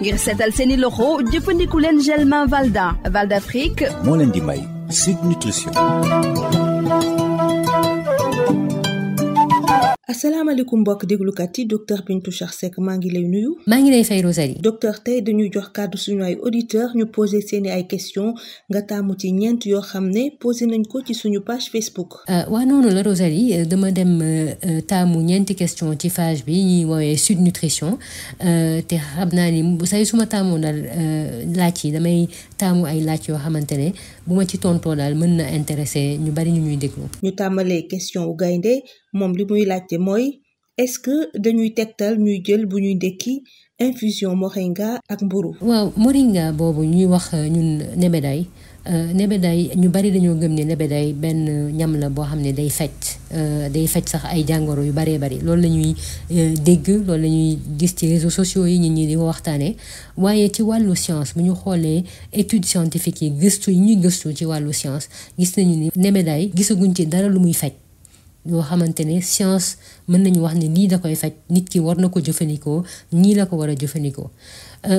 ngir seetal seeni loxo jëfandiku leen gel main Valda Val d'Afrique moo leen di may Sud Nutrition. asalaamaaleykum mbokk déglukat yi docteur Bintou Cheikh Seck maa ngi lay nuyu. maa ngi lay fay Rosalie. docteur tey dañuy jox kàddu suñu ay auditeurs ñu posé seeni ay questions nga taamu ci ñeent yoo xam ne posé nañ ko ci suñu page Facebook. waa noonu la Rosalie dama dem taamu ñeenti question ci page bi ñuy woowee Sud Nutrition te xam naa ni say suma taamoo daal laaj yi damay taamu ay laaj yoo xamante ne bu ma ci tontoo daal mën na intéressé ñu bari ñu ñuy déglu. ñu tàmbalee question u gaynde moom li muy laajte mooy est-ce que dañuy tegtal ñuy jël bu ñuy ndekki infusion moringa ak mburu. waaw moringa boobu ñuy wax ñun nebeday ñu bari dañoo gëm ne nebeday benn ñam la boo xam ne day faj sax ay jàngoro yu baree bari loolu la ñuy dégg loolu la ñuy gis ci réseaux sociaux yi nit ñi di ko waxtaanee waaye ci wàllu science bu ñu xoolee études scientifiques yi gëstu yi ñuy gëstu ci wàllu science gis nañu ni nebeday gisaguñ ci dara lu muy faj. yoo xamante ne science mën nañu wax ne lii da koy faj nit ki war na ko jëfandikoo ñii la ko war a jëfandikoo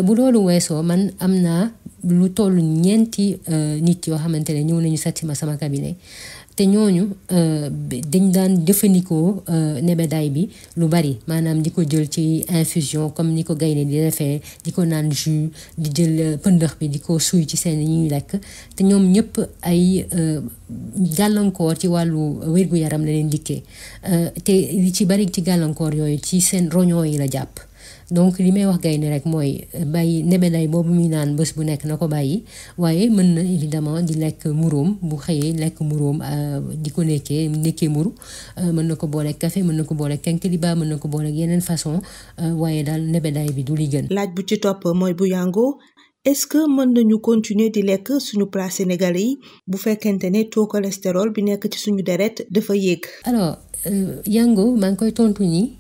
bu loolu weesoo man am naa lu toll ñeenti nit yoo xamante ne ñëw nañu seet si ma sama cabinet te ñooñu dañ daan jëfandikoo nebedaay bi lu bari maanaam di ko jël ci infusion comme ni ko gaynde di defee di ko naan jus di jël pëndëx bi di ko suy ci seen ñuy lekk te ñoom ñëpp ay gàllankoor ci wàllu wér-gu-yaram la leen dikkee te li ci bari ci gàllankoor yooyu ci seen roñoo yi la jàpp donc li may wax gaynde rek mooy bàyyi nebeday boobu muy naan bés bu nekk na ko bàyyi waaye mën na évidemment di lekk muróom bu xëyee lekk muróom di ko nekkee muru mën na ko boole café mën na ko boole kenkeliba mën na ko boole yeneen façon waaye daal nebeday bi du li gën. laaj bu ci topp mooy bu yango est-ce que mën nañu continuer di lekk suñu plat sénégalais yi bu fekkente ne taux cholestérol bi nekk ci suñu deret dafa yéeg. alors yango maa ngi koy tontu ni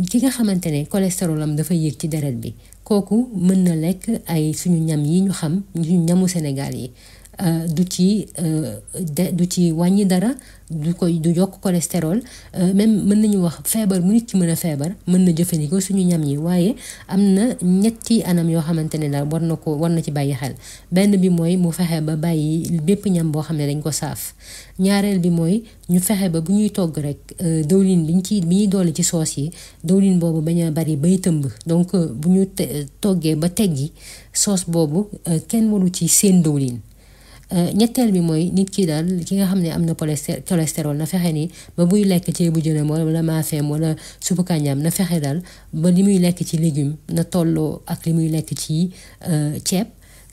ki nga xamante ne cholestérol am dafa yéeg ci deret bi kooku mën na lekk ay suñu ñam yi ñu xam suñu ñamu Sénégal yi du ci wàññi dara du yokk cholestérol même mën nañu wax feebar mu nit ki mën a feebar mën na jëfandikoo suñu ñam yi waaye am na ñetti anam yoo xamante ne daal war na ci bàyyi xel benn bi mooy mu fexe ba bàyyi bépp ñam boo xam ne dañ ko saaf ñaareel bi mooy ñu fexe ba bu ñuy togg rek dëwlin bi ñuy doole ci soos yi dëwlin boobu bañ a bari bay tëmb donc bu ñu toggee ba teggi soos boobu kenn waru ci seen dëwlin ñetteel bi mooy nit ki daal ki nga xam ne am na cholestérol na fexe ni ba buy lekk ceebu jënam wala maafeem wala suppu kànjaam na fexe daal ba li muy lekk ci légume na tolloo ak li muy lekk ci ceeb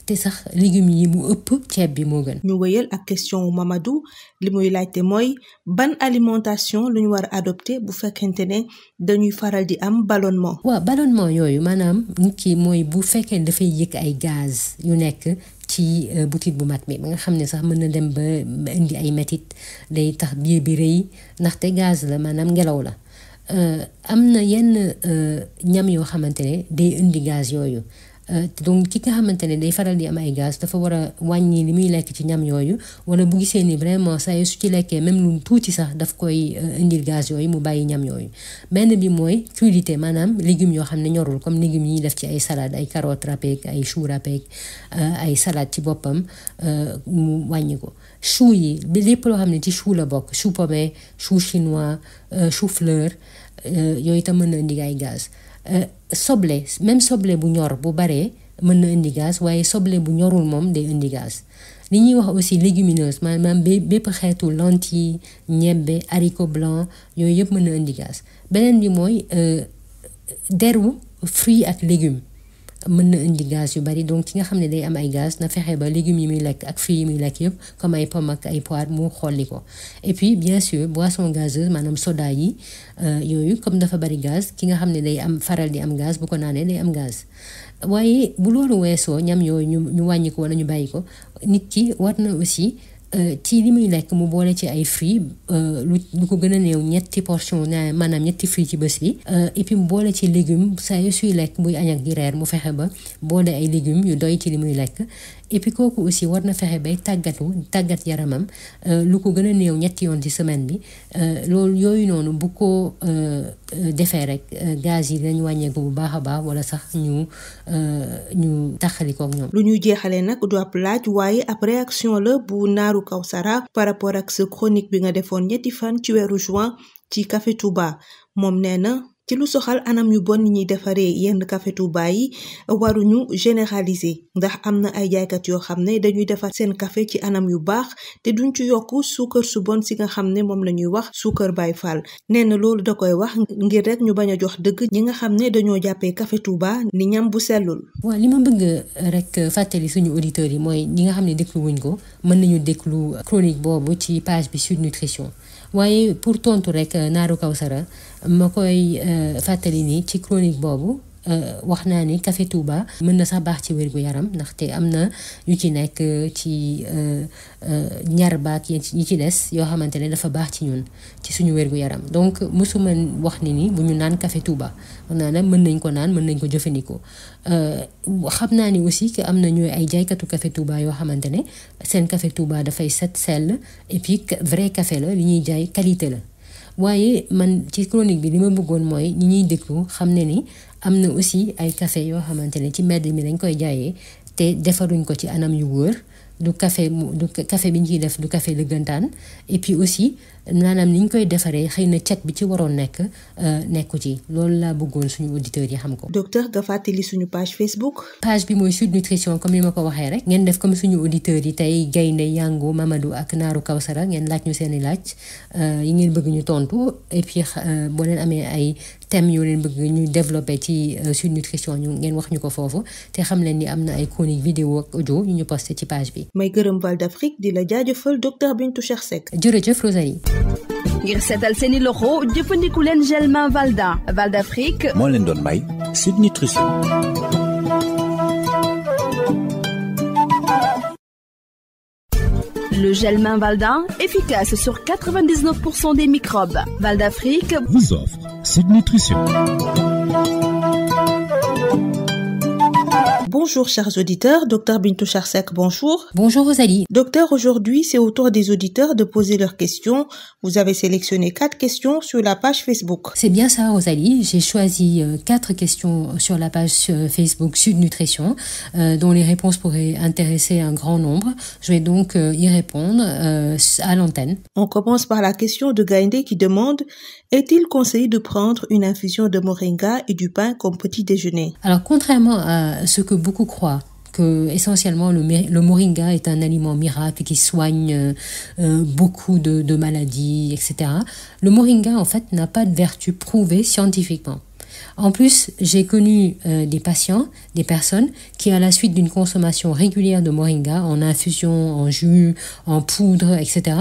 te sax légumes yi mu ëpp ceeb bi moo gën. ñu wëyal ak question Mamadou li muy laajte mooy ban alimentation lu ñu war a adopté bu fekkente ne dañuy faral di am ballonnement. waaw ballonnement yooyu maanaam nit ki mooy bu fekkee dafay yëg ay gaz yu nekk ci butit bu mat mi ba nga xam ne sax mën na dem ba indi ay métit day tax biir bi rëy ndaxte gaz la maanaam ngelaw la am na yenn ñam yoo xamante ne day indi gaz yooyu. donc ki nga xamante ne day faral di am ay gaz dafa war a wàññi li muy lekk ci ñam yooyu wala bu gisee ni vraiment saa su ci lekkee même lu tuuti sax daf koy indil gaz yooyu mu bàyyi ñam yooyu benn bi mooy crudité maanaam légumes yoo xam ne ñorul comme légumes yi ñuy def ci ay salade ay carottes râpées ay choux râpés ay salade ci boppam mu wàññi ko chou yi lépp loo xam ne ci chou la bokk chou pommé chou chinois chou fleur yooyu itam mën na indi ay gaz. soble même soble bu ñor bu baree mën na indi gaz waaye soble bu ñorul moom day indi gaz li ñuy wax aussi légumineuse maanaam bépp xeetu lentille ñebbe haricot blanc yooyu yëpp mën na indi gaz beneen bi mooy deru fruits ak légumes mën na indi gaz yu bari donc ki nga xam ne day am ay gaz na fexe ba légumes yi muy lekk ak fruits yi muy lekk yëpp comme ay pomme ak ay poire mu xolli ko et puis bien sûr boisson gazeuse maanaam soda yi yooyu comme dafa bari gaz ki nga xam ne day am faral di am gaz bu ko naanee day am gaz waaye bu loolu weesoo ñam yooyu ñu wàññi ko wala ñu bàyyi ko nit ki war na aussi ci li muy lekk mu boole ci ay fruits lu ko gën a néew ñetti portion maanaam ñetti fruits ci bés bi et puis mu boole ci légumes saa yu suy lekk muy añ ak di reer mu fexe ba boole ay légumes yu doy ci li muy lekk et puis kooku aussi war na fexe bay tàggat yaramam lu ko gën a néew ñetti yoon ci semaine bi loolu yooyu noonu bu ko defee rek gaz yi dañ wàññeeku bu baax a baax wala sax ñu taxali kook ñoom. lu ñuy jeexalee nag du ab laaj waaye ab réaction la bu Naaru Kawsara par rapport ak sa chronique bi nga defoon ñetti fan ci weeru juin ci Café Touba moom nee na ci lu soxal anam yu bon ñuy defaree yenn Café Touba yi waruñu généraliser ndax am na ay jaaykat yoo xam ne dañuy defar seen café ci anam yu baax te duñ ci yokk suukar su bon si nga xam ne moom la ñuy wax suukar Baay Faal nee na loolu da koy wax ngir rek ñu bañ a jox dëgg ñi nga xam ne dañoo jàppee Café Touba ni ñam bu sellul. waaw li ma bëgg rek fàttali suñu auditeurs yi mooy ñi nga xam ne déglu wuñ ko mën nañu déglu chronique boobu ci page bi Sud Nutrition waaye pour tontu rek Naaru Kawsara ma koy fàttali ni ci chronique boobu wax naa ni Café Touba mën na sax baax ci wérgu yaram ndaxte am na yu ci nekk ci ñar baak yi ci des yoo xamante ne dafa baax ci ñun ci suñu wérgu yaram donc mosuma wax ni bu ñu naan Café Touba wax naa ne mën nañ ko naan mën nañ ko jëfandikoo xam naa ni aussi que am na ñooy ay jaaykatu Café Touba yoo xamante ne seen Café Touba dafay set sell et puis vrai café la li ñuy jaay qualité la waaye man ci chronique bi li ma bëggoon mooy ñi ñuy déglu xam ne ni am na aussi ay café yoo xamante ne ci mbedd mi dañ koy jaayee te defaruñ ko ci anam yu wóor du café bi ñu ciy def du café dëggantaan et puis aussi maanaam ni ñu koy defaree xëy na cet bi ci waroon nekku ci loolu laa bëggoon suñu auditeurs yi xam ko. docteur nga fàttali suñu page Facebook. page bi mooy Sud Nutrition comme ni ma ko waxee rek ngeen def comme suñu auditeurs yi tey Gaynde Yango Mamadou ak Naaru Kawsara ngeen laaj ñu seeni laaj yi ngeen bëgg ñu tontu et puis boo leen amee ay thèmes yoo leen bëgg ñu développé ci Sud Nutrition ngeen wax ñu ko foofu te xam leen ni am na ay chronique vidéo ak audio ñu posté ci page bi. may gërëm Val d'Afrique di la jaajëfal docteur Bintou Cheikh Seck. jërëjëf Rosalie. ngir seetal seeni loxo jëfandiku leen gel main Valda Val d'Afrique moo leen doon may Sud Nutrition. Le gel main Valda, efficace sur 99% des microbes. Val d'Afrique vous offre Sud Nutrition. Bonjour chers auditeurs, docteur Bintou Cheikh Seck, bonjour. Bonjour Rosalie. Docteur, aujourd'hui c'est au tour des auditeurs de poser leurs questions. Vous avez sélectionné 4 questions sur la page Facebook. C'est bien ça Rosalie, j'ai choisi 4 questions sur la page Facebook Sud Nutrition dont les réponses pourraient intéresser un grand nombre. Je vais donc y répondre à l'antenne. On commence par la question de Gaïndé qui demande: est-il conseillé de prendre une infusion de moringa et du pain comme petit déjeuner? Alors contrairement à ce que beaucoup croient, que essentiellement le moringa est un aliment miracle qui soigne beaucoup de maladies, etc. Le moringa en fait n'a pas de vertu prouvée scientifiquement. En plus, j'ai connu des patients, des personnes qui, à la suite d'une consommation régulière de moringa, en infusion, en jus, en poudre, etc.,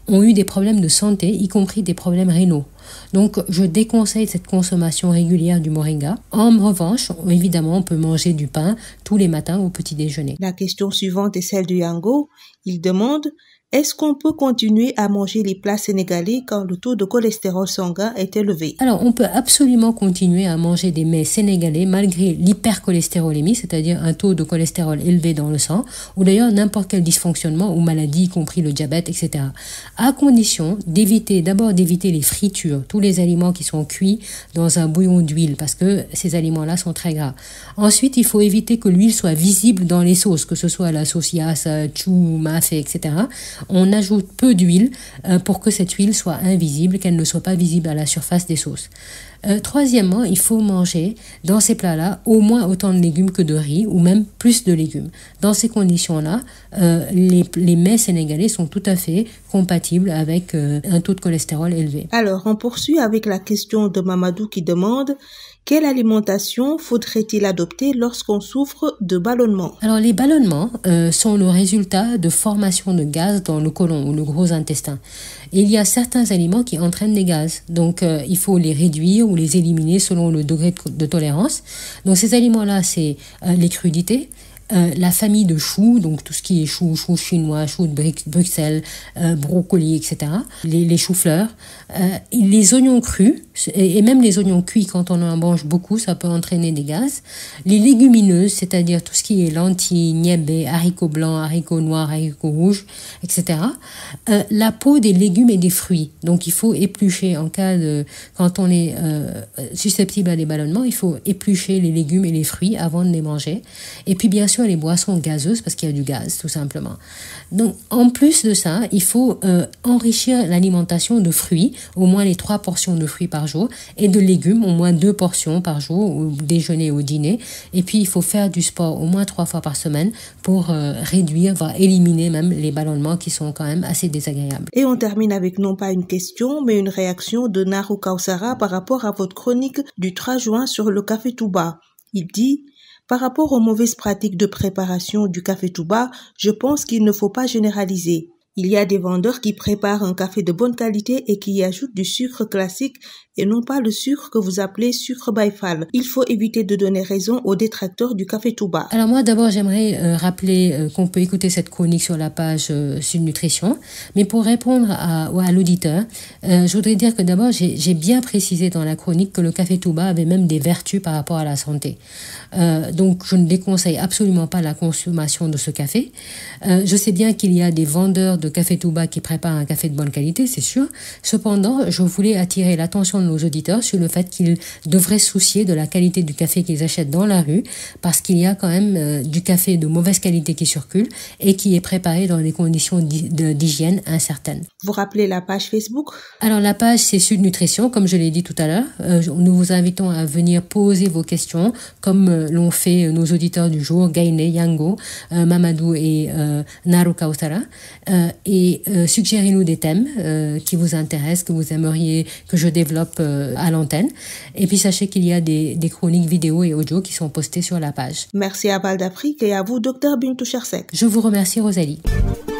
ont eu des problèmes de santé, y compris des problèmes rénaux. Donc, je déconseille cette consommation régulière du moringa. En revanche, évidemment, on peut manger du pain tous les matins au petit déjeuner. La question suivante est celle de Yango. Il demande: est-ce qu'on peut continuer à manger les plats sénégalais quand le taux de cholestérol sanguin est élevé? Alors, on peut absolument continuer à manger des mets sénégalais malgré l'hypercholestérolémie, c'est-à-dire un taux de cholestérol élevé dans le sang, ou d'ailleurs n'importe quel dysfonctionnement ou maladie, y compris le diabète, etc. À condition d'éviter les fritures, tous les aliments qui sont cuits dans un bouillon d'huile, parce que ces aliments-là sont très gras. Ensuite, il faut éviter que l'huile soit visible dans les sauces, que ce soit la sauce yassa, chou, mafé, etc. On ajoute peu d'huile pour que cette huile soit invisible, qu'elle ne soit pas visible à la surface des sauces. Troisièmement, il faut manger dans ces plats-là au moins autant de légumes que de riz, ou même plus de légumes. Dans ces conditions-là, les mets sénégalais sont tout à fait compatibles avec un taux de cholestérol élevé. Alors, on poursuit avec la question de Mamadou qui demande: quelle alimentation faudrait-il adopter lorsqu'on souffre de ballonnement? Alors, les ballonnements sont le résultat de formation de gaz dans le côlon ou le gros intestin. Et il y a certains aliments qui entraînent des gaz. Donc, il faut les réduire ou les éliminer selon le degré de tolérance. Donc, ces aliments-là, c'est les crudités, la famille de choux, donc tout ce qui est choux chinois, choux de Bruxelles, brocolis, etc., les choux-fleurs, les oignons crus, et même les oignons cuits, quand on en mange beaucoup, ça peut entraîner des gaz. Les légumineuses, c'est-à-dire tout ce qui est lentilles, niébé, haricots blancs, haricots noirs, haricots rouges, etc. La peau des légumes et des fruits. Donc il faut éplucher quand on est susceptible à des ballonnements, il faut éplucher les légumes et les fruits avant de les manger. Et puis bien sûr les boissons gazeuses parce qu'il y a du gaz tout simplement. Donc en plus de ça, il faut enrichir l'alimentation de fruits, au moins les 3 portions de fruits par jour, et de légumes, au moins 2 portions par jour, au déjeuner et au dîner. Et puis il faut faire du sport au moins 3 fois par semaine pour réduire, voire éliminer même les ballonnements qui sont quand même assez désagréables. Et on termine avec non pas une question, mais une réaction de Naru Kawsara par rapport à votre chronique du 3 juin sur le café Touba. Il dit: par rapport aux mauvaises pratiques de préparation du café Touba, je pense qu'il ne faut pas généraliser. Il y a des vendeurs qui préparent un café de bonne qualité et qui y ajoutent du sucre classique et non pas le sucre que vous appelez sucre Baïfal. Il faut éviter de donner raison aux détracteurs du café Touba. Alors moi d'abord j'aimerais rappeler qu'on peut écouter cette chronique sur la page Sud Nutrition, mais pour répondre à l'auditeur, je voudrais dire que d'abord j'ai bien précisé dans la chronique que le café Touba avait même des vertus par rapport à la santé. Donc je ne déconseille absolument pas la consommation de ce café. Je sais bien qu'il y a des vendeurs de café Touba qui préparent un café de bonne qualité, c'est sûr. Cependant, je voulais attirer l'attention de nos auditeurs sur le fait qu'ils devraient se soucier de la qualité du café qu'ils achètent dans la rue, parce qu'il y a quand même du café de mauvaise qualité qui circule et qui est préparé dans des conditions d'hygiène incertaines. Vous rappelez la page Facebook? Alors la page c'est Sud Nutrition, comme je l'ai dit tout à l'heure. Nous vous invitons à venir poser vos questions, comme l'ont fait nos auditeurs du jour, Gaine, Yango, Mamadou et Naru Kawsara. Et suggérez-nous des thèmes qui vous intéressent, que vous aimeriez que je développe à l'antenne. Et puis sachez qu'il y a des chroniques vidéo et audio qui sont postées sur la page. Merci à Val d'Afrique et à vous, Dr Bintou Chersek. Je vous remercie, Rosalie.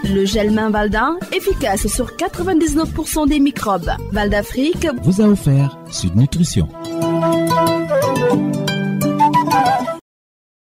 Le gel main Valda, efficace sur 99% des microbes. Val d'Afrique vous a offert Sud Nutrition.